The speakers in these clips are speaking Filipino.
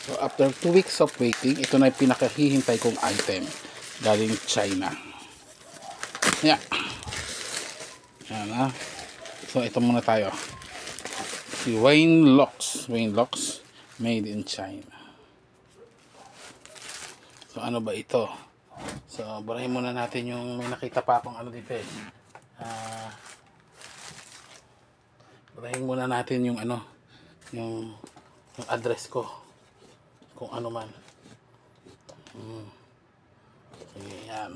So after 2 weeks of waiting, ito na yung pinakahihintay kong item galing China. Yeah. Yan ha. So ito muna tayo. Si Wayne Locks. Wayne Locks made in China. So ano ba ito? So burahin muna natin yung may nakita pa akong ano dito eh. Burahin muna natin yung ano, yung address ko. Kung ano man. Sige, yan.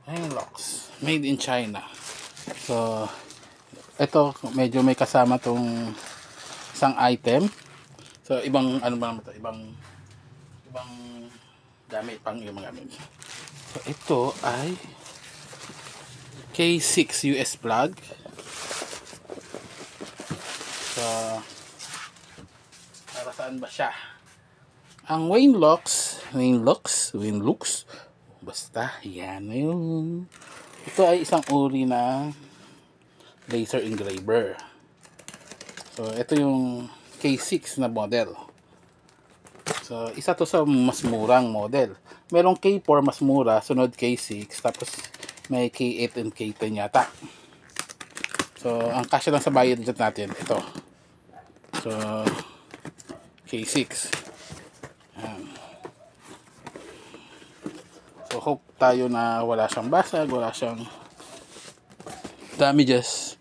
Wayne Locks made in China. So ito medyo may kasama tong isang item. So ibang ano ba naman ito? Ibang gamit pang ibang gamit. So ito ay K6 US plug. So para saan ba siya? Ang Wayne Locks, basta yan na yun. Ito ay isang uri na laser engraver. So ito yung K6 na model. So isa to sa mas murang model. Merong K4 mas mura, sunod K6, tapos may K8 and K10 yata. So ang kasya lang sa bayad natin ito. So K6. So hope tayo na wala siyang basag, wala siyang damages.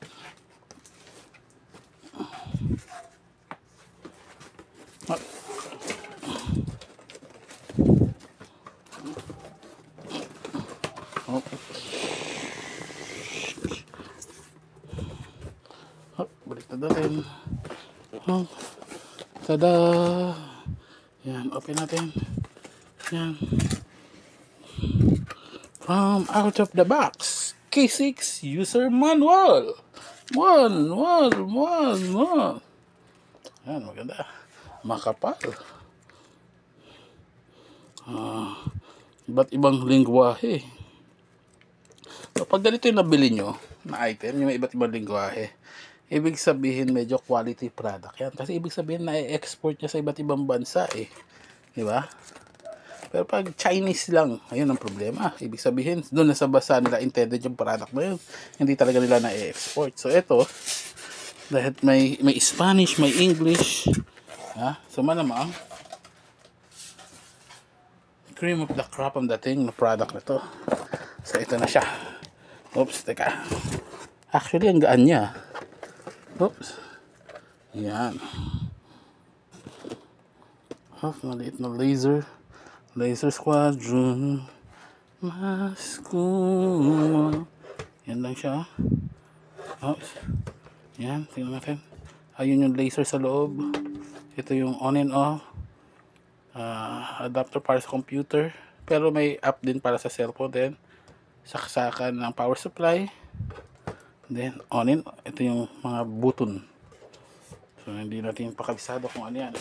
Balik na natin. Tada! Yan, open natin. Yan. From out of the box, K6 user manual. Yan, maganda. Makapal. Iba't ibang lingwahe. So, pag ganito yung nabili nyo na item, yung iba't ibang lingwahe, ibig sabihin medyo quality product yan. Kasi ibig sabihin na i-export niya sa iba't ibang bansa eh. Diba? Pero pag Chinese lang, ayun ang problema. Ibig sabihin, doon na sa bansa nila intended yung product na yun. Hindi talaga nila na-export. So, ito, dahil may Spanish, may English. So, malamang, cream of the crop ang dating na product na to. So, ito na siya. Oops, teka. Actually, ang gaan niya. Oops. Yan. Maliit na laser. Laser Squadron. Masko. Yan lang siya. Oops. Yan, tingnan natin. Ayun yung laser sa loob. Ito yung on and off. Adapter para sa computer. Pero may app din para sa cellphone din. Saksakan ng power supply. Then, on and off. Ito yung mga button. So, hindi natin pakabisado kung ano yan.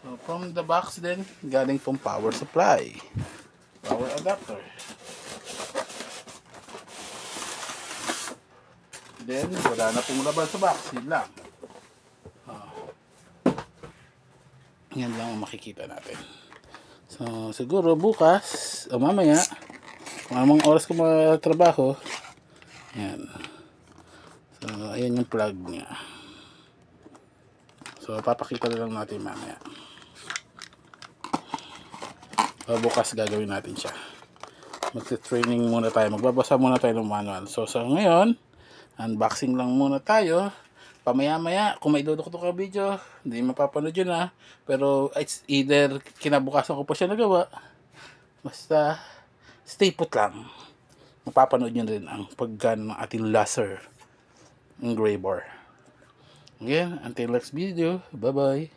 So, from the box din, galing pong power supply. Power adapter. Then, wala na pong laban sa box. Yun lang. Yan lang ang makikita natin. So, siguro bukas, o mamaya, kung anong oras ko magtrabaho, yan. So, ayan yung plug niya. So, papakita na lang natin mamaya. So, bukas gagawin natin siya. Magte-training muna tayo. Magbabasa muna tayo ng manual. So, sa ngayon, unboxing lang muna tayo. Pamaya-maya, kung may dudukot ka video, hindi mapapanood yun ha. Pero, it's either kinabukasan ko pa siya nagawa. Basta, stay put lang. Mapapanood nyo rin ang paggan ng ating laser engraver. Again, until next video, bye-bye.